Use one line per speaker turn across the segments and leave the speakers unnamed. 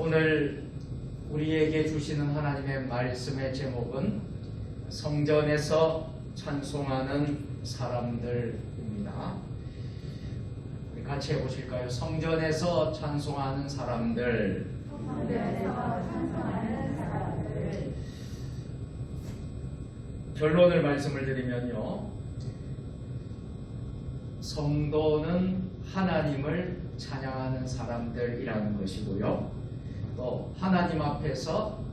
오늘 우리에게 주시는 하나님의 말씀의 제목은 성전에서 찬송하는 사람들입니다. 우리 같이 해보실까요? 성전에서 찬송하는 사람들.
성전에서 찬송하는 사람들.
결론을 말씀을 드리면요, 성도는 하나님을 찬양하는 사람들이라는 것이고요, 또 하나님 앞에서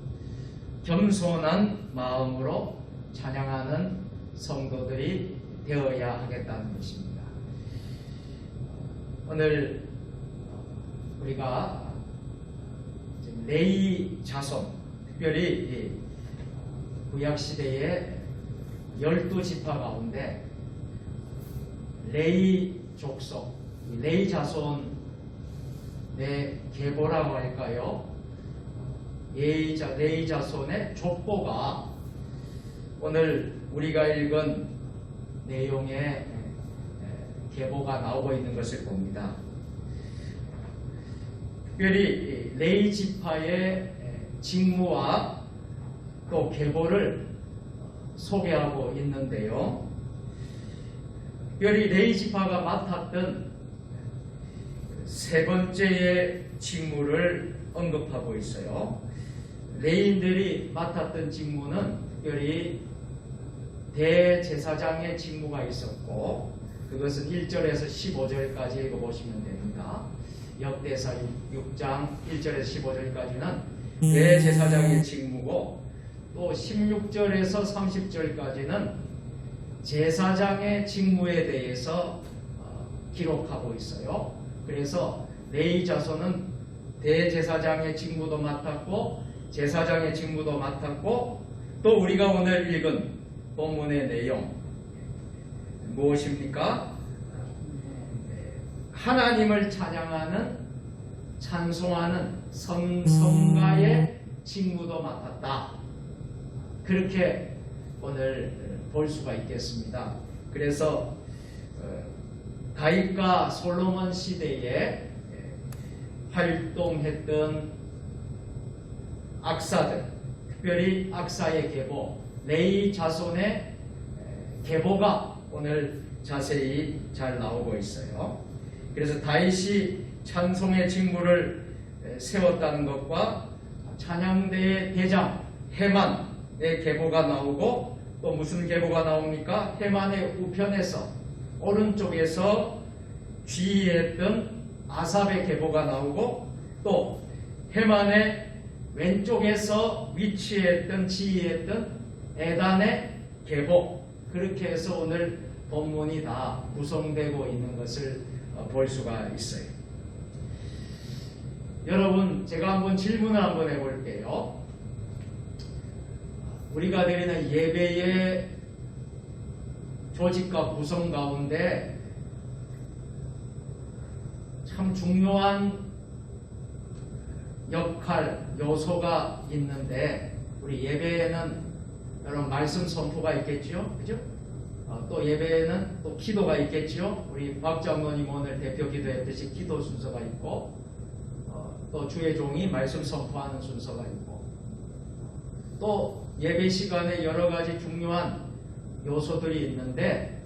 겸손한 마음으로 찬양하는 성도들이 되어야 하겠다는 것입니다. 오늘 우리가 레위 자손, 특별히 구약시대의 12지파 가운데 레위 족속, 레위 자손의 계보라고 할까요? 레위 자손의 족보가 오늘 우리가 읽은 내용의 계보가 나오고 있는 것을 봅니다. 특별히 레위 지파의 직무와 또 계보를 소개하고 있는데요, 특별히 레위 지파가 맡았던 세 번째의 직무를 언급하고 있어요. 레위인들이 맡았던 직무는 특별히 대제사장의 직무가 있었고, 그것은 1절에서 15절까지 읽어보시면 됩니다. 역대사 6장 1절에서 15절까지는 대제사장의 직무고, 또 16절에서 30절까지는 제사장의 직무에 대해서 기록하고 있어요. 그래서 레위 자손은 대제사장의 직무도 맡았고 제사장의 직무도 맡았고, 또 우리가 오늘 읽은 본문의 내용 무엇입니까? 하나님을 찬양하는, 찬송하는 성가의 직무도 맡았다. 그렇게 오늘 볼 수가 있겠습니다. 그래서 다윗과 솔로몬 시대에 활동했던 악사들, 특별히 악사의 계보, 레위 자손의 계보가 오늘 자세히 잘 나오고 있어요. 그래서 다윗이 찬송의 직무를 세웠다는 것과 찬양대의 대장 헤만의 계보가 나오고, 또 무슨 계보가 나옵니까? 헤만의 우편에서 오른쪽에서 지휘했던 아삽의 계보가 나오고, 또 헤만의 왼쪽에서 위치했던 지휘했던 에단의 계보, 그렇게 해서 오늘 본문이 다 구성되고 있는 것을 볼 수가 있어요. 여러분, 제가 한번 질문을 한번 해볼게요. 우리가 드리는 예배의 조직과 구성 가운데 참 중요한 역할, 요소가 있는데, 우리 예배에는 여러분 말씀 선포가 있겠죠? 그죠? 또 예배에는 또 기도가 있겠죠? 우리 박 장로님 오늘 대표 기도했듯이 기도 순서가 있고, 또 주의 종이 말씀 선포하는 순서가 있고, 또 예배 시간에 여러 가지 중요한 요소들이 있는데,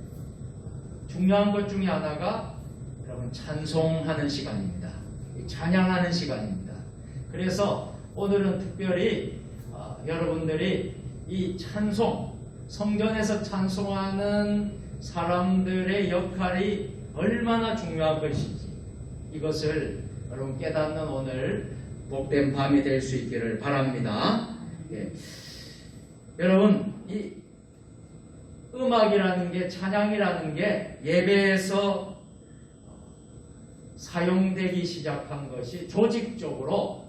중요한 것 중에 하나가 여러분 찬송하는 시간입니다. 찬양하는 시간입니다. 그래서 오늘은 특별히 여러분들이 이 찬송, 성전에서 찬송하는 사람들의 역할이 얼마나 중요한 것인지, 이것을 여러분 깨닫는 오늘 복된 밤이 될 수 있기를 바랍니다. 예. 여러분, 이 음악이라는 게, 찬양이라는 게 예배에서 사용되기 시작한 것이, 조직적으로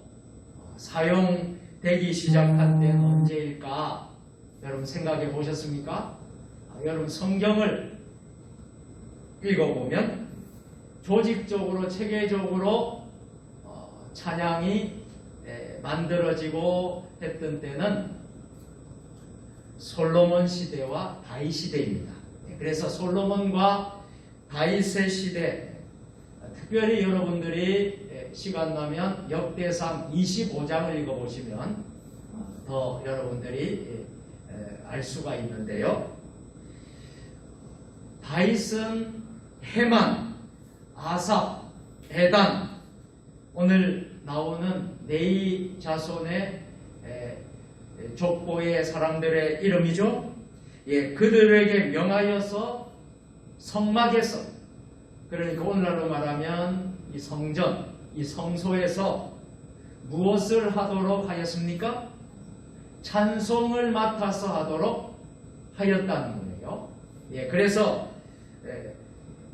사용되기 시작한 때는 언제일까? 여러분 생각해 보셨습니까? 여러분 성경을 읽어보면 조직적으로, 체계적으로 찬양이 만들어지고 했던 때는 솔로몬 시대와 다윗 시대입니다. 그래서 솔로몬과 다윗의 시대, 특별히 여러분들이 시간 나면 역대상 25장을 읽어보시면 더 여러분들이 알 수가 있는데요. 다윗은 헤만, 아삽, 에단, 오늘 나오는 네이 자손의 족보의 사람들의 이름이죠. 그들에게 명하여서 성막에서, 그러니까 오늘날로 말하면 이 성전, 이 성소에서 무엇을 하도록 하였습니까? 찬송을 맡아서 하도록 하였다는 거예요. 그래서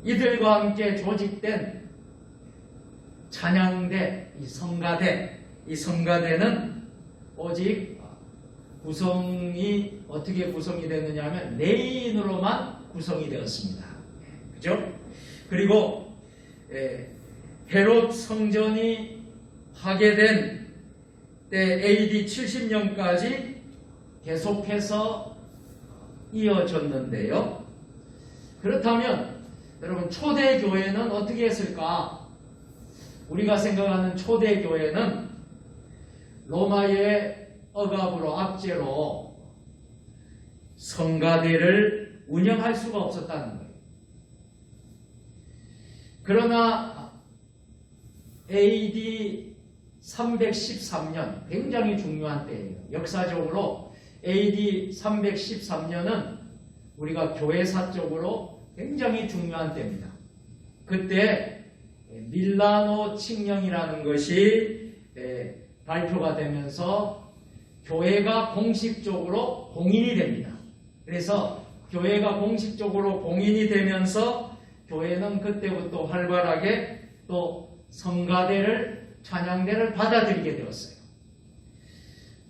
이들과 함께 조직된 찬양대, 이 성가대는 오직 구성이 어떻게 구성이 됐느냐 하면 레인으로만 구성이 되었습니다. 그죠? 그리고 헤롯 성전이 파괴된 때 AD 70년까지 계속해서 이어졌는데요. 그렇다면 여러분, 초대교회는 어떻게 했을까? 우리가 생각하는 초대교회는 로마의 억압으로, 압제로 성가대를 운영할 수가 없었다는 거예요. 그러나 AD 313년, 굉장히 중요한 때예요. 역사적으로 AD 313년은 우리가 교회사적으로 굉장히 중요한 때입니다. 그때 밀라노 칙령이라는 것이 발표가 되면서 교회가 공식적으로 공인이 됩니다. 그래서 교회가 공식적으로 공인이 되면서 교회는 그때부터 활발하게 또 성가대를, 찬양대를 받아들이게 되었어요.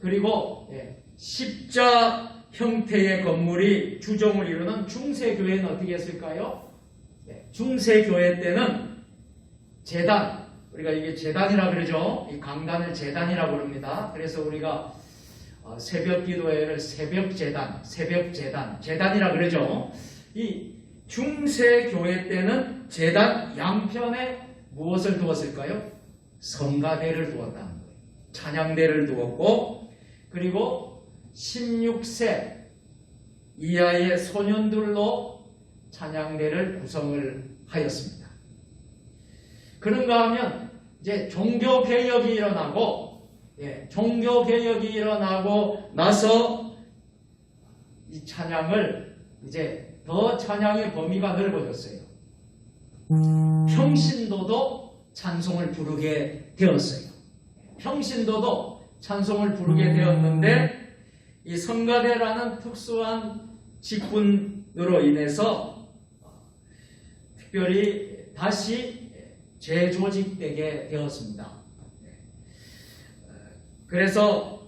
그리고 십자 형태의 건물이 주종을 이루는 중세교회는 어떻게 했을까요? 중세교회 때는 제단, 우리가 이게 제단이라 그러죠. 이 강단을 제단이라고 부릅니다. 그래서 우리가 새벽 기도회를 새벽제단, 제단이라 그러죠. 이 중세교회 때는 제단 양편에 무엇을 두었을까요? 성가대를 두었다는 거예요. 찬양대를 두었고, 그리고 16세 이하의 소년들로 찬양대를 구성을 하였습니다. 그런가 하면 이제 종교개혁이 일어나고 나서 이 찬양을 이제 더 찬양의 범위가 넓어졌어요. 평신도도 찬송을 부르게 되었어요. 평신도도 찬송을 부르게 되었는데, 이 성가대라는 특수한 직분으로 인해서 특별히 다시 재조직되게 되었습니다. 그래서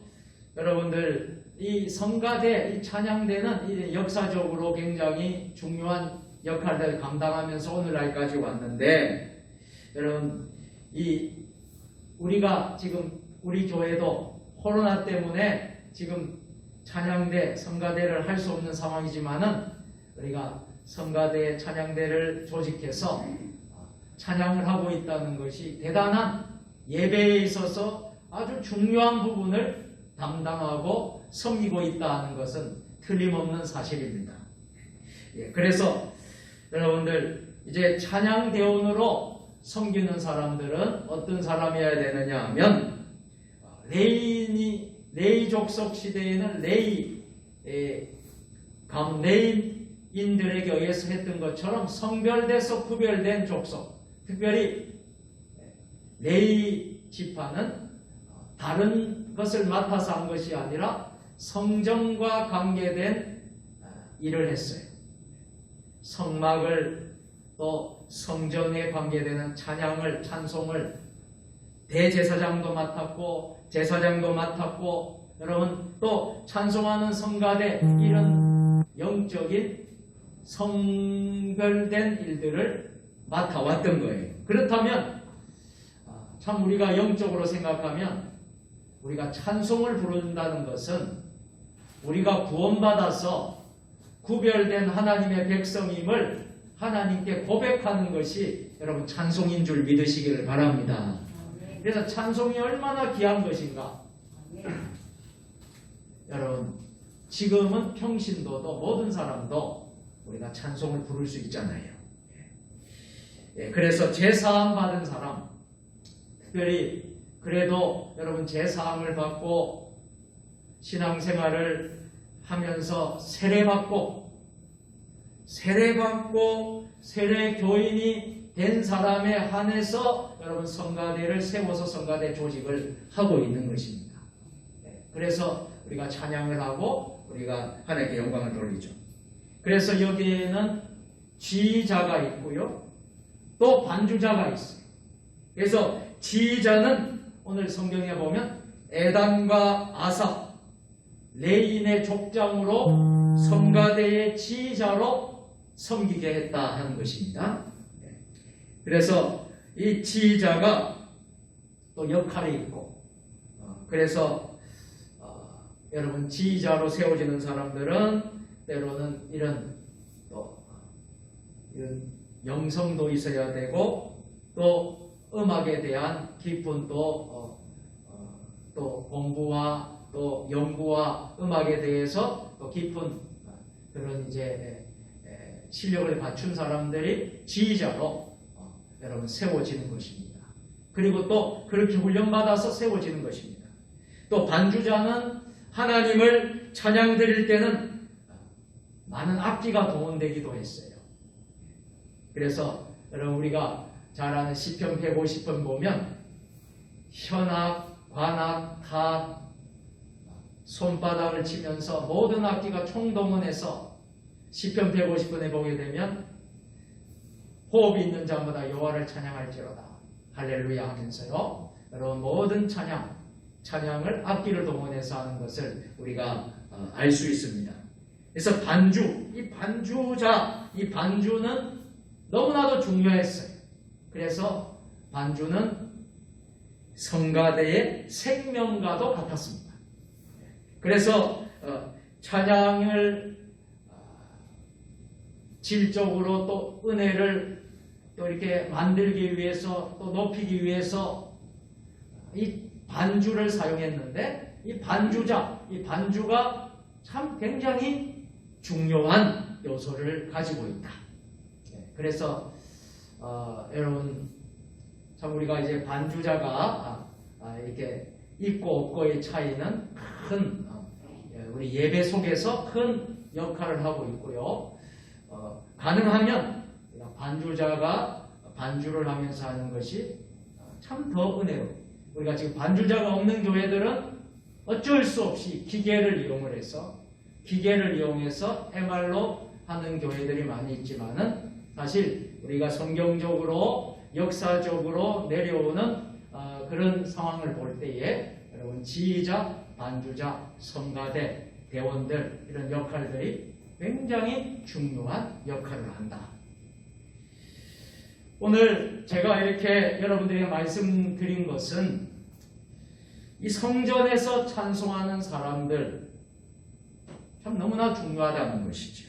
여러분들, 이 성가대, 이 찬양대는 이 역사적으로 굉장히 중요한 역할을 감당하면서 오늘날까지 왔는데, 여러분, 우리가 지금 우리 교회도 코로나 때문에 지금 찬양대, 성가대를 할 수 없는 상황이지만은 우리가 성가대, 찬양대를 조직해서 찬양을 하고 있다는 것이 대단한 예배에 있어서 아주 중요한 부분을 담당하고 섬기고 있다는 것은 틀림없는 사실입니다. 그래서 여러분들, 이제 찬양대원으로 섬기는 사람들은 어떤 사람이어야 되느냐 하면, 레이 족속 시대에는 레이인들에게 의해서 했던 것처럼 성별돼서 구별된 족속, 특별히 레이 지파는 다른 것을 맡아서 한 것이 아니라 성전과 관계된 일을 했어요. 성막을, 또 성전에 관계되는 찬양을, 찬송을 대제사장도 맡았고 제사장도 맡았고, 여러분, 또 찬송하는 성가대, 이런 영적인 성별된 일들을 맡아왔던 거예요. 그렇다면 참 우리가 영적으로 생각하면, 우리가 찬송을 부른다는 것은 우리가 구원받아서 구별된 하나님의 백성임을 하나님께 고백하는 것이 여러분 찬송인 줄 믿으시기를 바랍니다. 그래서 찬송이 얼마나 귀한 것인가. 여러분, 지금은 평신도도 모든 사람도 우리가 찬송을 부를 수 있잖아요. 그래서 제사함 받은 사람, 특별히 그래도 여러분 제사함을 받고 신앙생활을 하면서 세례받고 세례교인이 된 사람에 한해서 여러분 성가대를 세워서 성가대 조직을 하고 있는 것입니다. 그래서 우리가 찬양을 하고 우리가 하나님께 영광을 돌리죠. 그래서 여기에는 지휘자가 있고요, 또 반주자가 있어요. 그래서 지휘자는 오늘 성경에 보면 에단과 아삽, 레인의 족장으로 성가대의 지휘자로 섬기게 했다 하는 것입니다. 그래서 이 지휘자가 또 역할이 있고, 그래서 여러분 지휘자로 세워지는 사람들은 때로는 이런 영성도 있어야 되고, 또 음악에 대한 깊은 또 공부와 또 연구와 음악에 대해서 또 깊은 그런 이제 실력을 갖춘 사람들이 지휘자로 여러분 세워지는 것입니다. 그리고 또 그렇게 훈련받아서 세워지는 것입니다. 또 반주자는 하나님을 찬양 드릴 때는 많은 악기가 동원되기도 했어요. 그래서 여러분 우리가 잘 아는 시편 150편 보면 현악, 관악, 타, 손바닥을 치면서 모든 악기가 총동원해서 시편 150편에 보게 되면 호흡이 있는 자마다 여호와를 찬양할지로다 할렐루야 하면서요, 여러분 모든 찬양을 악기를 동원해서 하는 것을 우리가 알 수 있습니다. 그래서 이 반주는 너무나도 중요했어요. 그래서 반주는 성가대의 생명과도 같았습니다. 그래서 찬양을 질적으로 또 은혜를 또 이렇게 만들기 위해서 또 높이기 위해서 이 반주를 사용했는데, 이 반주가 참 굉장히 중요한 요소를 가지고 있다. 그래서 여러분 참 우리가 이제 반주자가 이렇게 있고 없고의 차이는 큰 우리 예배 속에서 큰 역할을 하고 있고요. 가능하면 반주자가 반주를 하면서 하는 것이 참 더 은혜로워요. 우리가 지금 반주자가 없는 교회들은 어쩔 수 없이 기계를 이용해서 해말로 하는 교회들이 많이 있지만은, 사실 우리가 성경적으로 역사적으로 내려오는 그런 상황을 볼 때에 여러분 지휘자, 반주자, 성가대, 대원들 이런 역할들이 굉장히 중요한 역할을 한다. 오늘 제가 이렇게 여러분들에게 말씀드린 것은 이 성전에서 찬송하는 사람들 참 너무나 중요하다는 것이죠.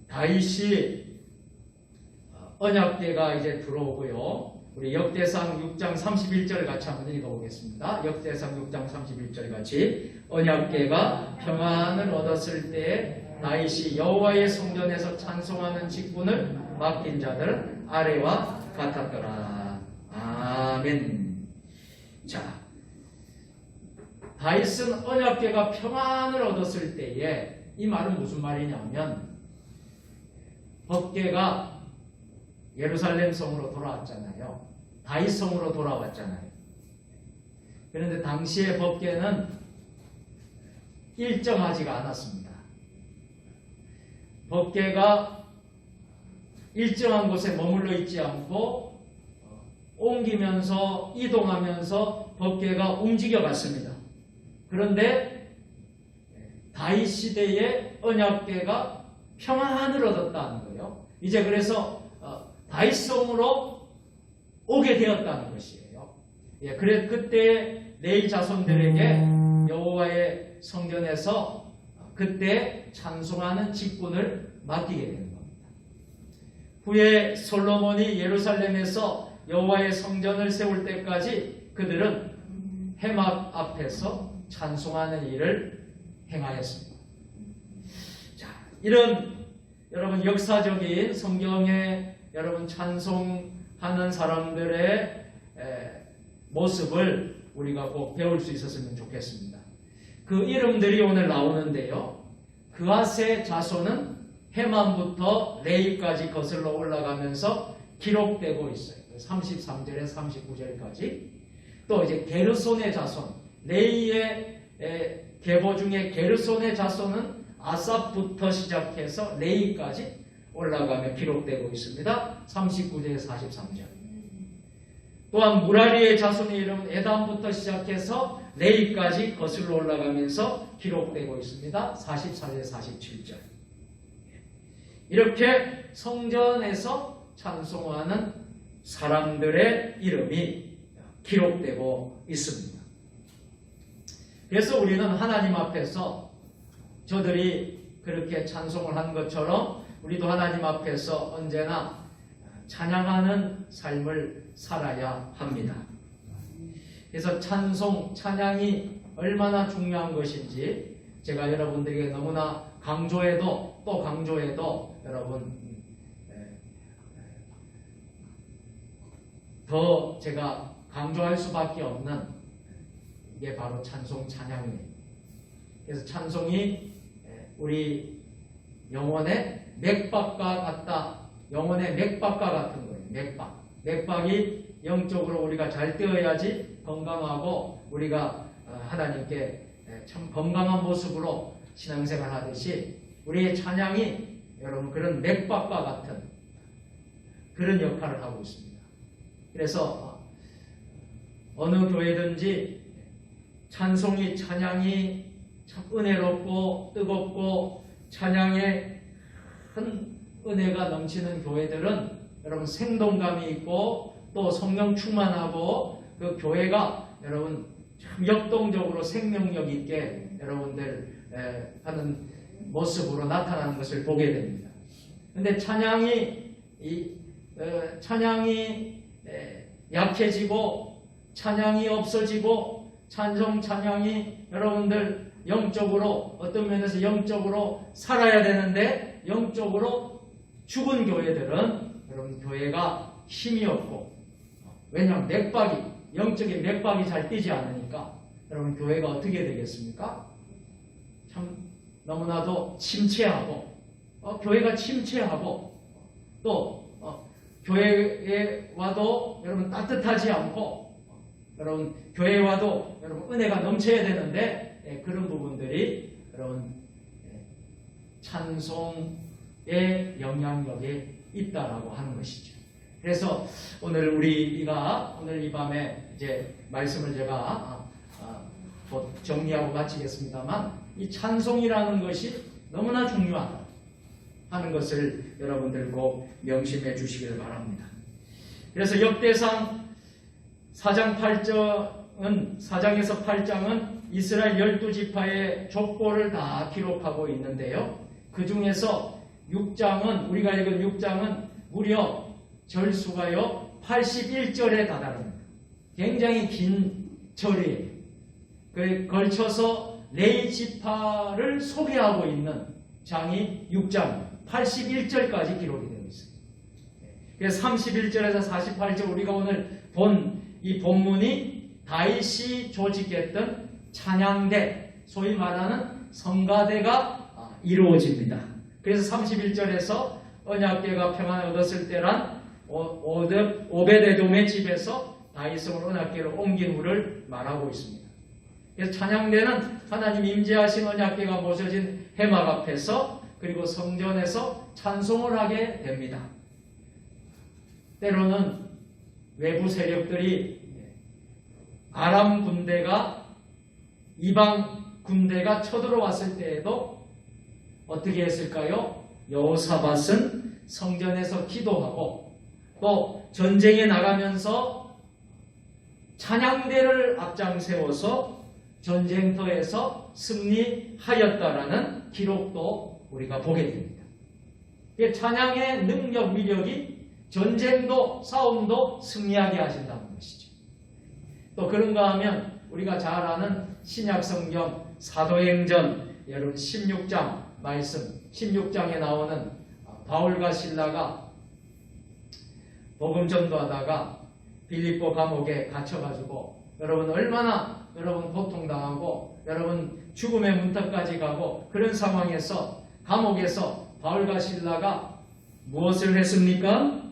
다윗이 언약궤가 이제 들어오고요. 우리 역대상 6장 31절 같이 한번 읽어보겠습니다. 역대상 6장 31절 같이. 언약궤가 평안을 얻었을 때에 다윗이 여호와의 성전에서 찬송하는 직분을 맡긴 자들 아래와 같았더라. 아멘. 자, 다윗은 언약궤가 평안을 얻었을 때에, 이 말은 무슨 말이냐면 법궤가 예루살렘 성으로 돌아왔잖아요. 다윗 성으로 돌아왔잖아요. 그런데 당시의 법궤는 일정하지가 않았습니다. 법궤가 일정한 곳에 머물러 있지 않고 옮기면서 이동하면서 법궤가 움직여 갔습니다. 그런데 다윗 시대의 언약궤가 평안을 얻었다는 거예요. 이제 그래서 다윗성으로 오게 되었다는 것이에요. 그래 그때 레위 자손들에게 여호와의 성전에서 그때 찬송하는 직분을 맡기게 되는 겁니다. 후에 솔로몬이 예루살렘에서 여호와의 성전을 세울 때까지 그들은 회막 앞에서 찬송하는 일을 행하였습니다. 자, 이런 여러분 역사적인 성경에 여러분 찬송하는 사람들의 모습을 우리가 꼭 배울 수 있었으면 좋겠습니다. 그 이름들이 오늘 나오는데요. 그앗의 자손은 헤만부터 레이까지 거슬러 올라가면서 기록되고 있어요. 33절에 39절까지. 또 이제 게르손의 자손, 레이의 계보 중에 게르손의 자손은 아삽부터 시작해서 레이까지 올라가며 기록되고 있습니다. 39절에 43절. 또한 무라리의 자손의 이름은 에담부터 시작해서 레이까지 거슬러 올라가면서 기록되고 있습니다. 44절, 47절. 이렇게 성전에서 찬송하는 사람들의 이름이 기록되고 있습니다. 그래서 우리는 하나님 앞에서 저들이 그렇게 찬송을 한 것처럼 우리도 하나님 앞에서 언제나 찬양하는 삶을 살아야 합니다. 그래서 찬송, 찬양이 얼마나 중요한 것인지 제가 여러분들에게 너무나 강조해도 또 강조해도 여러분 더 제가 강조할 수밖에 없는 이게 바로 찬송, 찬양입니다. 그래서 찬송이 우리 영혼의 맥박과 같다. 영혼의 맥박과 같은 거예요. 맥박. 맥박이 영적으로 우리가 잘 되어야지 건강하고 우리가 하나님께 참 건강한 모습으로 신앙생활 하듯이 우리의 찬양이 여러분 그런 맥박과 같은 그런 역할을 하고 있습니다. 그래서 어느 교회든지 찬송이 찬양이 참 은혜롭고 뜨겁고 찬양에 큰 은혜가 넘치는 교회들은 여러분 생동감이 있고 또 성령 충만하고 그 교회가 여러분 참 역동적으로 생명력 있게 여러분들 하는 모습으로 나타나는 것을 보게 됩니다. 그런데 찬양이 약해지고 찬양이 없어지고 찬양이 여러분들 영적으로 어떤 면에서 영적으로 살아야 되는데 영적으로 죽은 교회들은 여러분 교회가 힘이 없고 왜냐하면 영적인 맥박이 잘 뛰지 않으니까 여러분 교회가 어떻게 되겠습니까? 참 너무나도 침체하고 교회가 침체하고 또 교회에 와도 여러분 따뜻하지 않고 여러분 교회에 와도 여러분 은혜가 넘쳐야 되는데 그런 부분들이 여러분 찬송의 영향력이 있다라고 하는 것이죠. 그래서 오늘 우리가 오늘 이 밤에 이제 말씀을 제가 곧 정리하고 마치겠습니다만 이 찬송이라는 것이 너무나 중요하다 하는 것을 여러분들 꼭 명심해 주시기를 바랍니다. 그래서 역대상 4장 8장은 4장에서 8장은 이스라엘 12지파의 족보를 다 기록하고 있는데요. 그 중에서 6장은 우리가 읽은 6장은 무려 절수가요 81절에 다다릅니다. 굉장히 긴 절이에요. 그에 걸쳐서 레위 지파를 소개하고 있는 장이 6장 81절까지 기록이 되고 있습니다. 그래서 31절에서 48절 우리가 오늘 본 이 본문이 다윗이 조직했던 찬양대, 소위 말하는 성가대가 이루어집니다. 그래서 31절에서 언약궤가 평안을 얻었을 때란 오베데돔의 집에서 다윗성을 언약궤로 옮긴 후를 말하고 있습니다. 그래서 찬양대는 하나님 임재하신 언약궤가 모셔진 회막 앞에서 그리고 성전에서 찬송을 하게 됩니다. 때로는 외부 세력들이 아람 군대가 이방 군대가 쳐들어왔을 때에도 어떻게 했을까요? 여호사밧은 성전에서 기도하고 또 전쟁에 나가면서 찬양대를 앞장 세워서 전쟁터에서 승리하였다라는 기록도 우리가 보게 됩니다. 찬양의 능력, 위력이 전쟁도 싸움도 승리하게 하신다는 것이죠. 또 그런가 하면 우리가 잘 아는 신약성경 사도행전 여러분 16장 말씀 16장에 나오는 바울과 실라가 복음 전도하다가 빌립보 감옥에 갇혀가지고 여러분 얼마나 여러분 고통당하고 여러분 죽음의 문턱까지 가고 그런 상황에서 감옥에서 바울과 실라가 무엇을 했습니까?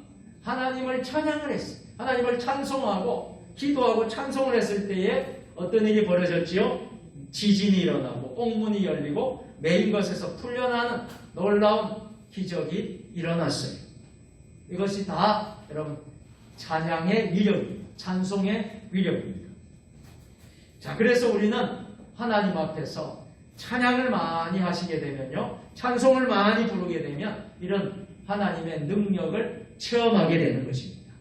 하나님을 찬양을 했어요. 하나님을 찬송하고 기도하고 찬송을 했을 때에 어떤 일이 벌어졌지요? 지진이 일어나고 옥문이 열리고 매인 것에서 풀려나는 놀라운 기적이 일어났어요. 이것이 다 여러분 찬양의 위력입니다. 찬송의 위력입니다. 자, 그래서 우리는 하나님 앞에서 찬양을 많이 하시게 되면요, 찬송을 많이 부르게 되면 이런 하나님의 능력을 체험하게 되는 것입니다.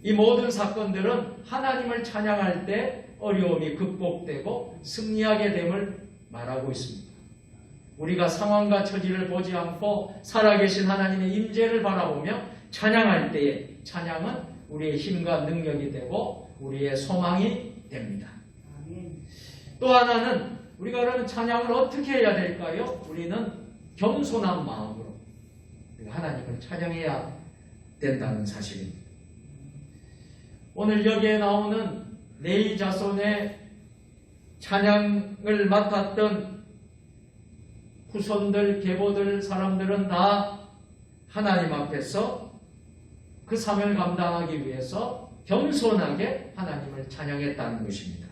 이 모든 사건들은 하나님을 찬양할 때 어려움이 극복되고 승리하게 됨을 말하고 있습니다. 우리가 상황과 처지를 보지 않고 살아계신 하나님의 임재를 바라보며 찬양할 때에 찬양은 우리의 힘과 능력이 되고 우리의 소망이 됩니다. 또 하나는 우리가 그러면 찬양을 어떻게 해야 될까요? 우리는 겸손한 마음으로 하나님을 찬양해야 된다는 사실입니다. 오늘 여기에 나오는 레위 자손의 찬양을 맡았던 후손들, 계보들, 사람들은 다 하나님 앞에서 그 사명을 감당하기 위해서 겸손하게 하나님을 찬양했다는 것입니다.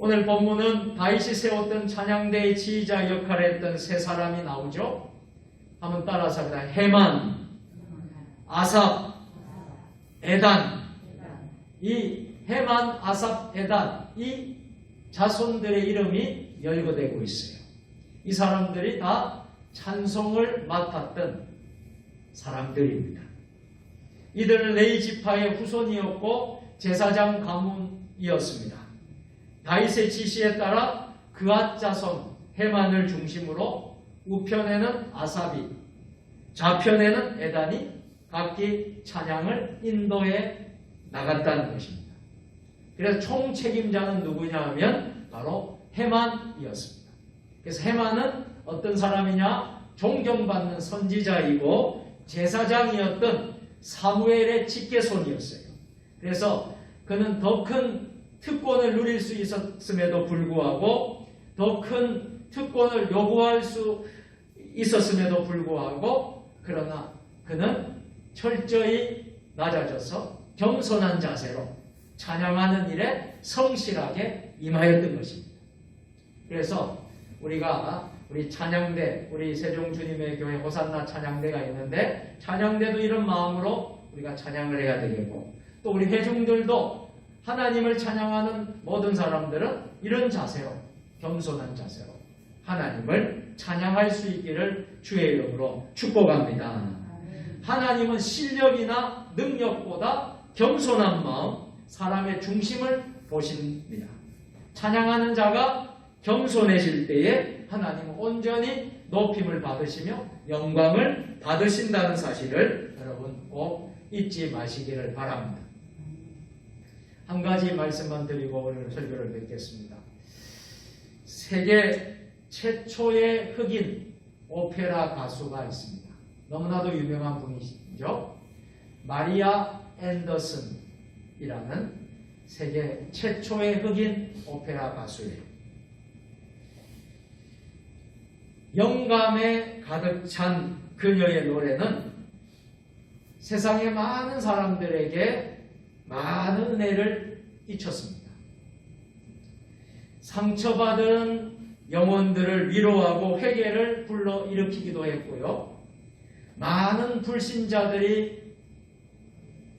오늘 본문은 다윗이 세웠던 찬양대의 지휘자 역할을 했던 세 사람이 나오죠. 한번 따라서 합니다. 헤만, 아삽, 에단. 이 헤만, 아삽, 에단 이 자손들의 이름이 열거되고 있어요. 이 사람들이 다 찬송을 맡았던 사람들입니다. 이들은 레위 지파의 후손이었고 제사장 가문이었습니다. 다윗의 지시에 따라 그앗 자손 헤만을 중심으로 우편에는 아삽이, 좌편에는 에단이 각기 찬양을 인도해 나갔다는 것입니다. 그래서 총책임자는 누구냐 하면 바로 헤만이었습니다. 그래서 헤만은 어떤 사람이냐? 존경받는 선지자이고 제사장이었던 사무엘의 직계손이었어요. 그래서 그는 더 큰 특권을 누릴 수 있었음에도 불구하고 더 큰 특권을 요구할 수 있었음에도 불구하고 그러나 그는 철저히 낮아져서 겸손한 자세로 찬양하는 일에 성실하게 임하였던 것입니다. 그래서 우리 찬양대, 우리 세종주님의 교회 호산나 찬양대가 있는데 찬양대도 이런 마음으로 우리가 찬양을 해야 되겠고 또 우리 회중들도 하나님을 찬양하는 모든 사람들은 이런 자세로 겸손한 자세로 하나님을 찬양할 수 있기를 주의 이름으로 축복합니다. 하나님은 실력이나 능력보다 겸손한 마음, 사람의 중심을 보십니다. 찬양하는 자가 겸손해질 때에 하나님은 온전히 높임을 받으시며 영광을 받으신다는 사실을 여러분 꼭 잊지 마시기를 바랍니다. 한 가지 말씀만 드리고 오늘 설교를 뵙겠습니다. 세계 최초의 흑인 오페라 가수가 있습니다. 너무나도 유명한 분이시죠. 마리아 앤더슨이라는 세계 최초의 흑인 오페라 가수예요. 영감에 가득 찬 그녀의 노래는 세상의 많은 사람들에게 많은 은혜를 끼쳤습니다. 상처받은 영혼들을 위로하고 회개를 불러일으키기도 했고요. 많은 불신자들이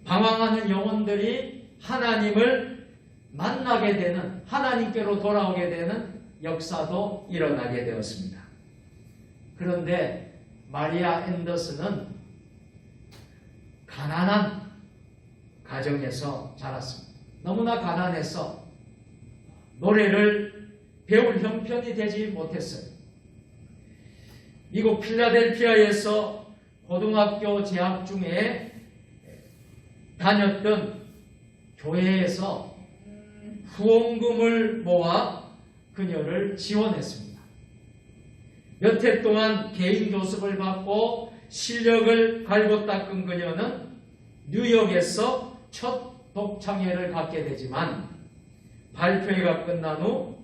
방황하는 영혼들이 하나님을 만나게 되는, 하나님께로 돌아오게 되는 역사도 일어나게 되었습니다. 그런데 마리아 앤더슨은 가난한 가정에서 자랐습니다. 너무나 가난해서 노래를 배울 형편이 되지 못했어요. 미국 필라델피아에서 고등학교 재학 중에 다녔던 교회에서 후원금을 모아 그녀를 지원했습니다. 몇 해 동안 개인 교습을 받고 실력을 갈고 닦은 그녀는 뉴욕에서 첫 독창회를 갖게 되지만 발표회가 끝난 후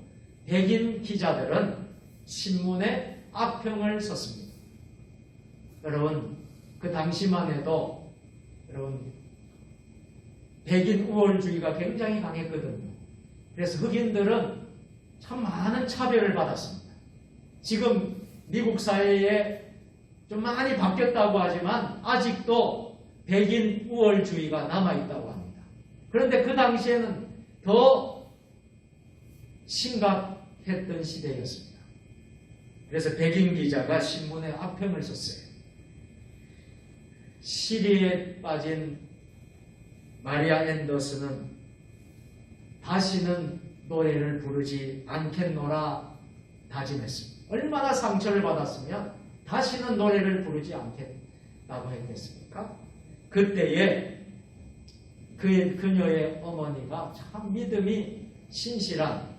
백인 기자들은 신문에 악평을 썼습니다. 여러분, 그 당시만 해도 여러분 백인 우월주의가 굉장히 강했거든요. 그래서 흑인들은 참 많은 차별을 받았습니다. 지금 미국 사회에 좀 많이 바뀌었다고 하지만 아직도 백인 우월주의가 남아있다고 합니다. 그런데 그 당시에는 더 심각했던 시대였습니다. 그래서 백인 기자가 신문에 악평을 썼어요. 시리에 빠진 마리아 앤더슨은 다시는 노래를 부르지 않겠노라 다짐했습니다. 얼마나 상처를 받았으면 다시는 노래를 부르지 않겠다고 했겠습니까? 그때에 그녀의 어머니가 참 믿음이 신실한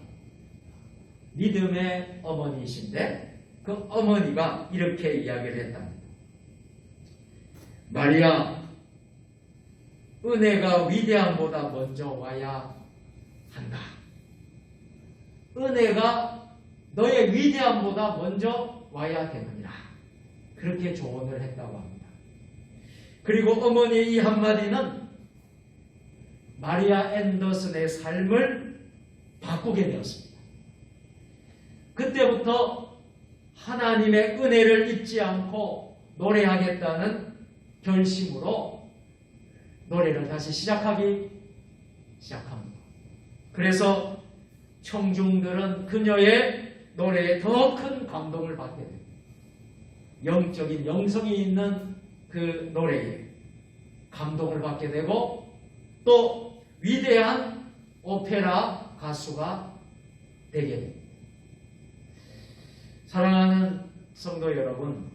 믿음의 어머니이신데 그 어머니가 이렇게 이야기를 했답니다. 마리아, 은혜가 위대함보다 먼저 와야 한다. 은혜가 너의 위대함보다 먼저 와야 되느니라. 그렇게 조언을 했다고 합니다. 그리고 어머니의 이 한마디는 마리아 앤더슨의 삶을 바꾸게 되었습니다. 그때부터 하나님의 은혜를 잊지 않고 노래하겠다는 결심으로 노래를 다시 시작합니다. 그래서 청중들은 그녀의 노래에 더 큰 감동을 받게 됩니다. 영적인 영성이 있는 그 노래에 감동을 받게 되고 또 위대한 오페라 가수가 되게 됩니다. 사랑하는 성도 여러분,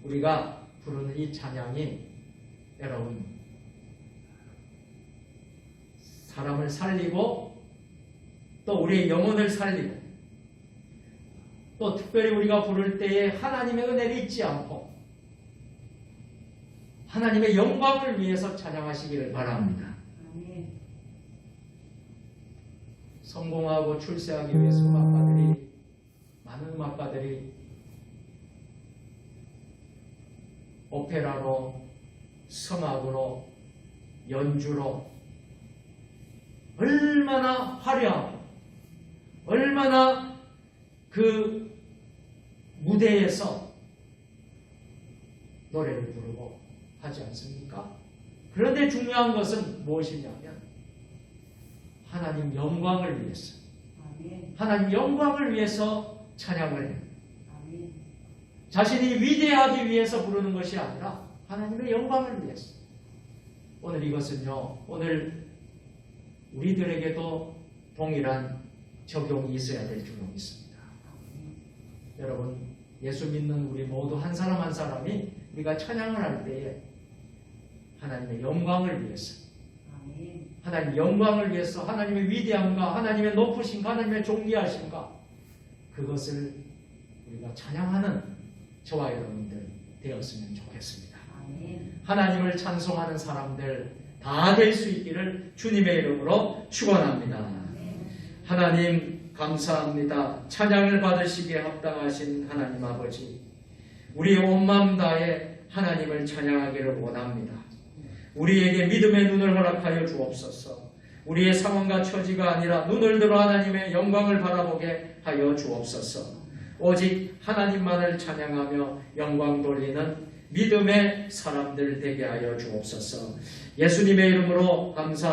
우리가 부르는 이 찬양이 여러분 사람을 살리고 또 우리의 영혼을 살리고 또 특별히 우리가 부를 때에 하나님의 은혜를 잊지 않고 하나님의 영광을 위해서 찬양하시기를 바랍니다. 성공하고 출세하기 위해서 많은 음악가들이 오페라로, 성악으로, 연주로 얼마나 화려하고 얼마나 그 무대에서 노래를 부르고 하지 않습니까? 그런데 중요한 것은 무엇이냐면 하나님 영광을 위해서 하나님 영광을 위해서 찬양을 해요. 자신이 위대하기 위해서 부르는 것이 아니라 하나님의 영광을 위해서. 오늘 이것은요, 오늘 우리들에게도 동일한 적용이 있어야 될 줄로 믿습니다. 여러분, 예수 믿는 우리 모두 한 사람 한 사람이 우리가 찬양을 할 때에 하나님의 영광을 위해서, 하나님의 영광을 위해서 하나님의 위대함과 하나님의 높으심과 하나님의 존귀하심과 그것을 우리가 찬양하는 저와 여러분들 되었으면 좋겠습니다. 하나님을 찬송하는 사람들 다 될 수 있기를 주님의 이름으로 축원합니다. 하나님 감사합니다. 찬양을 받으시기에 합당하신 하나님 아버지, 우리의 온 마음 다해 하나님을 찬양하기를 원합니다. 우리에게 믿음의 눈을 허락하여 주옵소서. 우리의 상황과 처지가 아니라 눈을 들어 하나님의 영광을 바라보게 하여 주옵소서. 오직 하나님만을 찬양하며 영광 돌리는 믿음의 사람들 되게 하여 주옵소서. 예수님의 이름으로 감사